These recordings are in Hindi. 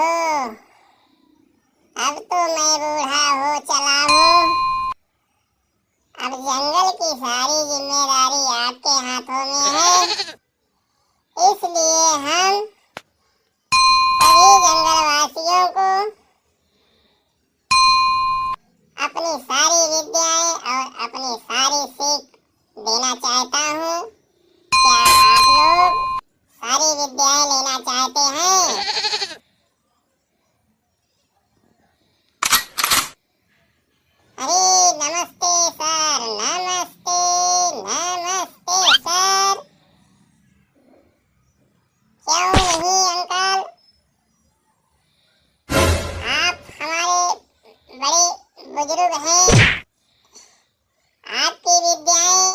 हो, अब तो मैं बूढ़ा हो चला हूँ। अब जंगल की सारी जिम्मेदारी आपके हाथों में है। इसलिए हम सभी जंगलवासियों को अपनी सारी विद्याएं और अपनी सारी सीख देना चाहता हूँ। क्या आप लोग सारी विद्याएं लेना चाहते हैं? अरे नमस्ते सर, नमस्ते नमस्ते सर। क्यों नहीं अंकल, आप हमारे बड़े बुजुर्ग हैं। आपकी विद्याएं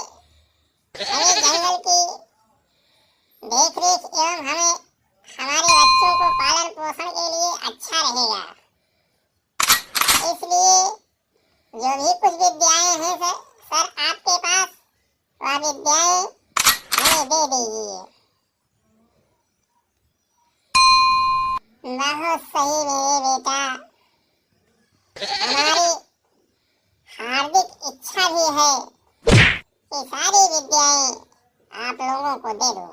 हमें जंगल की देखरेख एवं हमें हमारे बच्चों को पालन पोषण के लिए अच्छा रहेगा। इसलिए जो भी कुछ विद्याएं हैं सर आपके पास, वह विद्याएं हमें दे दीजिए। बहुत सही मेरे बेटा, हमारी हार्दिक इच्छा भी है कि सारी विद्याएं आप लोगों को दे दूं।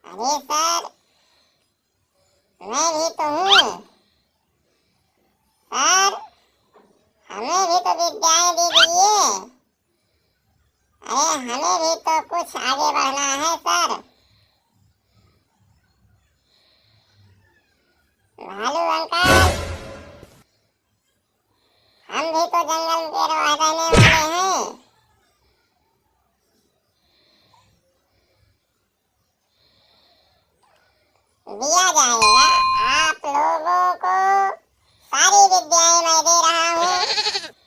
अरे सर, मैं भी तो हूँ सर, हमें भी तो विद्याएं दे दीजिए। अरे हमें भी तो कुछ आगे बढ़ना है सर। भालू अंकल, हम भी तो जंगल के रहने वाले हैं। दिया जाएगा आप लोगों को सारी विद्याएं मैं दे रहा हूँ।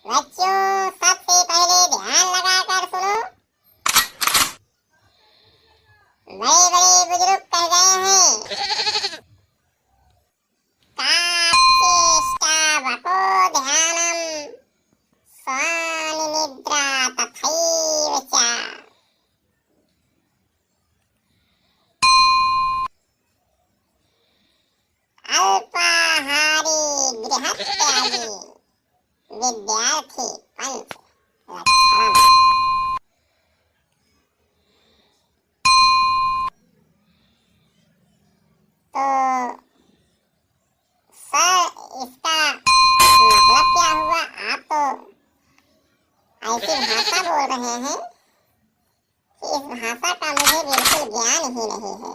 बच्चों, सबसे पहले ध्यान लगाकर सुनो। बड़े बड़े बुजुर्ग कह गए हैं, काचेष्टा वको ध्यानम स्वानि निद्रा तथैव च। अल्पाहारी गृहत्यागी विद्यार्थी पंच लक्षणम। तो सर, इसका मतलब क्या हुआ? आप तो ऐसी भाषा बोल रहे हैं कि इस भाषा का मुझे बिल्कुल ज्ञान ही नहीं है।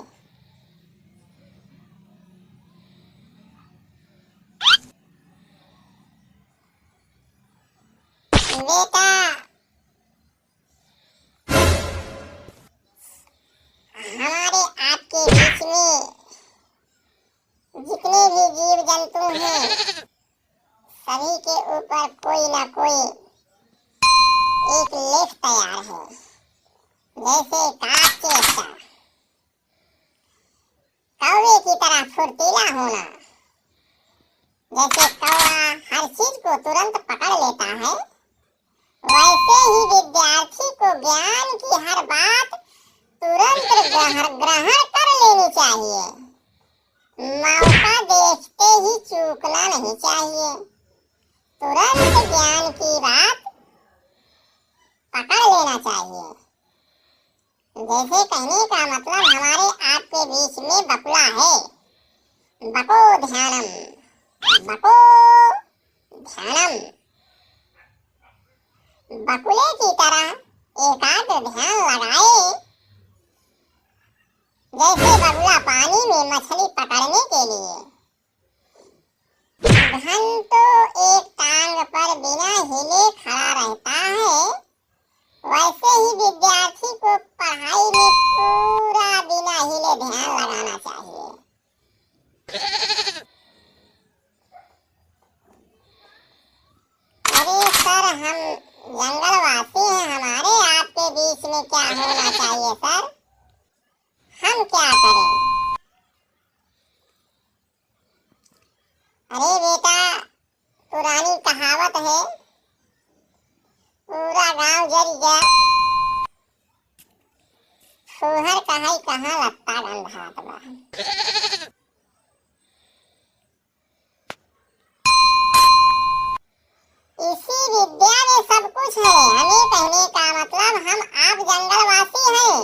बेटा, हमारे आपके बीच में जितने भी जीव जंतु हैं, सभी के ऊपर कोई ना कोई एक लेख तैयार है। जैसे काचेष्टा, कौवे की तरह फुर्तीला होना। जैसे कौवा हर चीज को तुरंत पकड़ लेता है, वैसे ही विद्यार्थी को ज्ञान की हर बात तुरंत ग्रहण कर लेनी चाहिए। मौका देखते ही चूकना नहीं चाहिए। तुरंत ज्ञान की बात पकड़ लेना चाहिए। जैसे कहने का मतलब हमारे आपके बीच में बकुला है। बको ध्यानम, बको ध्यानम। बकुले की तरह एकाग्र ध्यान लगाए। जैसे बगुला पानी में मछली पकड़ने के लिए घंटों एक टांग पर बिना हिले खड़ा रहता है, वैसे ही विद्यार्थी को पढ़ाई में पूरा बिना हिले ध्यान लगाना चाहिए। अरे सर, हम जंगलवासी हैं, हमारे आपके बीच में क्या होना चाहिए सर? हम क्या करें? अरे बेटा, पुरानी कहावत है, पूरा गांव जल गया, फूहर कहाँ पत्ता गंधात बा। इसी विद्या में सब कुछ है। हमें कहने का मतलब हम आप जंगलवासी हैं।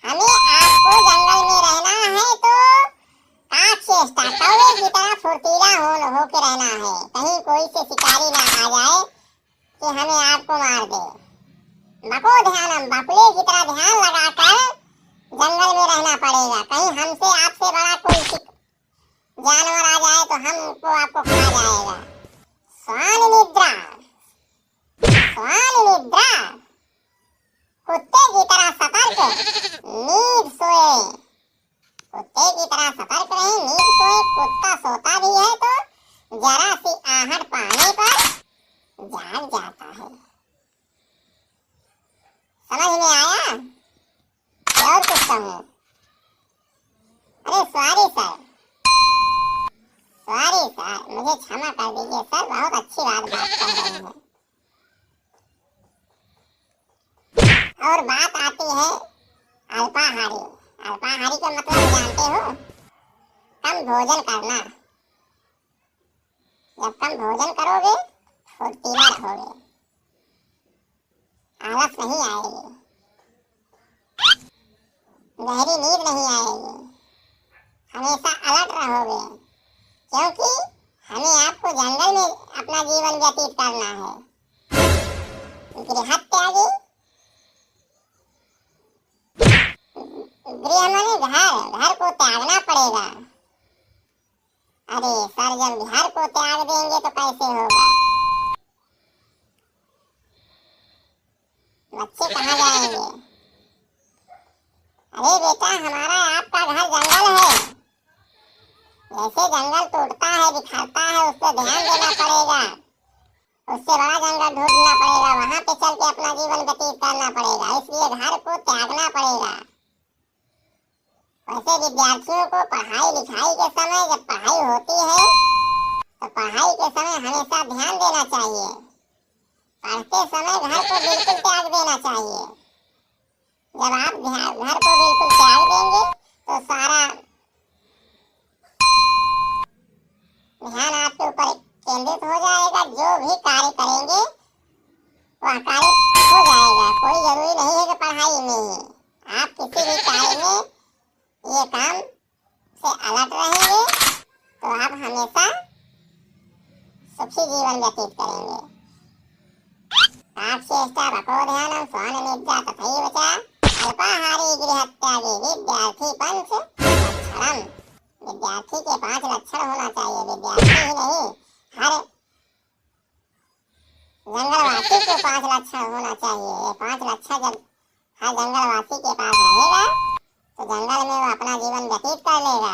हमें आपको जंगल में रहना है तो काक चेष्टा कौवे की तरह फुर्तीला होके रहना है। कहीं कोई से शिकारी ना आ जाए कि हमें आपको मार दे। बको ध्यानम, बकुले की तरह ध्यान लगाकर जंगल में रहना पड़ेगा। कहीं हमसे आपसे बड़ा कोई जानवर आ जाए तो हमको आपको खा जाएगा। स्वान निद्रा, स्वान निद्रा, कुत्ते की तरह सतर्क, नींद सोए। कुत्ते की तरह सतर्क रहे, नींद सोए। कुत्ता सोता भी है तो जरा सी आहट पाने पर जाग जाता है। समझ में आया? और कुछ कहूँ? अरे सॉरी सर, सॉरी सर, मुझे क्षमा कर दीजिए सर, बहुत अच्छी बात कह रहे हैं। और बात आती है अल्पाहारी। अल्पाहारी का मतलब जानते हो? कम भोजन करना। जब कम भोजन करोगे फुर्तीला रहोगे, आलस नहीं आएगी, गहरी नींद नहीं आएगी, हमेशा अलर्ट रहोगे। क्योंकि हमें आपको जंगल में अपना जीवन व्यतीत करना है। गृह त्यागी, गृह माने घर, घर को त्यागना पड़ेगा। अरे सर, जब घर को त्याग देंगे तो कैसे होगा? बच्चे कहाँ जाएंगे? अरे बेटा, हमारा आपका घर जंगल है। जैसे जंगल टूटता है, बिखरता है, उस पर ध्यान देना पड़ेगा। उससे बड़ा जंगल ढूंढना पड़ेगा, वहां पे चल के अपना जीवन व्यतीत करना पड़ेगा। इसलिए घर को त्यागना पड़ेगा। वैसे विद्यार्थियों को पढ़ाई लिखाई के समय, जब पढ़ाई होती है तो पढ़ाई के समय हमेशा ध्यान देना चाहिए। पढ़ते समय घर को बिल्कुल त्याग देना चाहिए। जब आप घर को बिल्कुल त्याग देंगे तो सारा ध्यान आपके ऊपर केंद्रित हो जाएगा। जो भी कार्य करेंगे वह कार्य हो जाएगा। कोई जरूरी नहीं है कि पढ़ाई में ही, आप किसी भी कार्य में ये काम से अलर्ट रहेंगे तो आप हमेशा सुखी जीवन व्यतीत करेंगे। काक्षेष्टा बको ध्यानम स्वान निद्रा तथैव च अल्पाहारी गृह त्यागी विद्यार्थी पंच लक्षणम। विद्यार्थी के 5 लक्षण होना चाहिए। विद्यार्थी ही नहीं, हर जंगलवासी को 5 लक्षण होना चाहिए। ये 5 लक्षण जब हर जंगलवासी के पास रहेगा तो जंगल में वो अपना जीवन व्यतीत कर लेगा।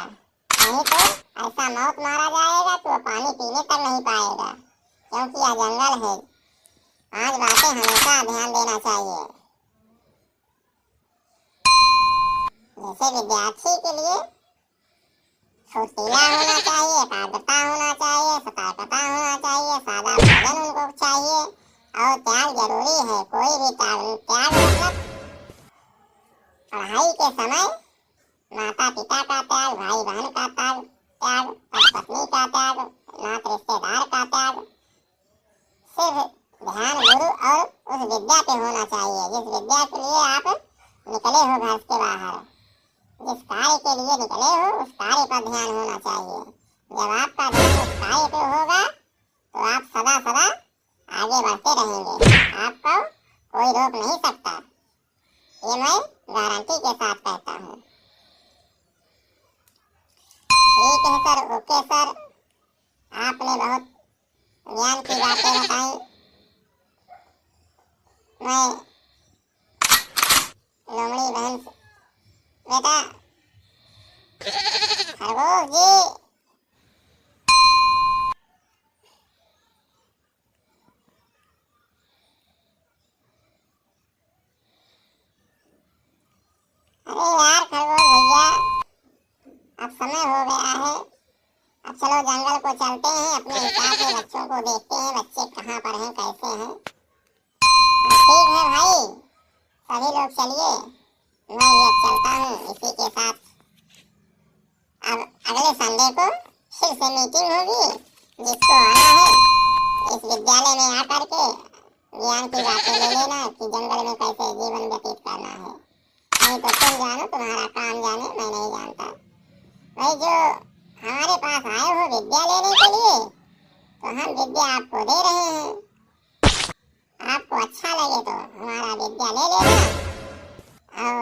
नहीं तो ऐसा मौत मारा जाएगा कि वो पानी पीने तक नहीं पाएगा, क्योंकि यह जंगल है। 5 बातें हमेशा ध्यान देना चाहिए। जैसे विद्यार्थी के लिए फुर्तीला होना चाहिए, एकाग्रता होना चाहिए, सतर्कता होना चाहिए, सादा भोजन उनको चाहिए और त्याग जरूरी है। कोई भी त्याग मतलब पढ़ाई के समय माता पिता का त्याग, भाई बहन का त्याग, पत्नी का त्याग, नात रिश्तेदार का त्याग, सिर्फ ध्यान गुरु और उस विद्या पे होना चाहिए जिस विद्या के लिए आप निकले हो घर से बाहर। जिस कार्य के लिए निकले हो उस कार्य पर ध्यान होना चाहिए। जब आपका ध्यान उस कार्य पे होगा तो आप सदा सदा आगे बढ़ते रहेंगे। आपको कोई रोक नहीं सकता, ये मैं गारंटी के साथ कहता हूँ। ठीक है सर, ओके सर, आपने बहुत ज्ञान की बातें बताई। मैं लोमड़ी बहन बेटा खरगोश जी, अरे यार खरगोश भैया, अब समय हो गया है। अब चलो जंगल को चलते हैं, अपने हिसाब से बच्चों को देखते हैं, बच्चे कहाँ पर हैं, कैसे हैं। ठीक है भाई। सभी लोग चलिए, मैं ये चलता हूँ इसी के साथ। अब अगले संडे को फिर से मीटिंग होगी, जिसको आना है इस विद्यालय में आकर के ज्ञान की बातें ले लेना कि जंगल में कैसे जीवन व्यतीत करना है। नहीं तो तुम जानो, तुम्हारा काम जाने, मैं नहीं जानता। भाई जो हमारे पास आए हो विद्या लेने के लिए, तो हम विद्या आपको दे रहे हैं। आपको अच्छा लगे तो हमारा विद्या ले लेना और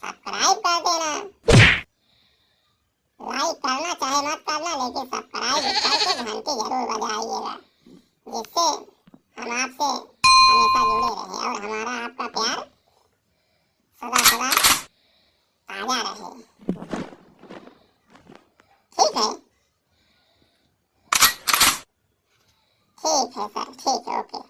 सब्सक्राइब कर देना। लाइक करना चाहे मत करना, लेकिन सब्सक्राइब करके घंटी जरूर बजाइएगा, जिससे हम आपसे हमेशा जुड़े रहें और हमारा आपका प्यार सदा सदा ताजा रहे। ठीक है, ठीक है सर, ठीक है, ओके।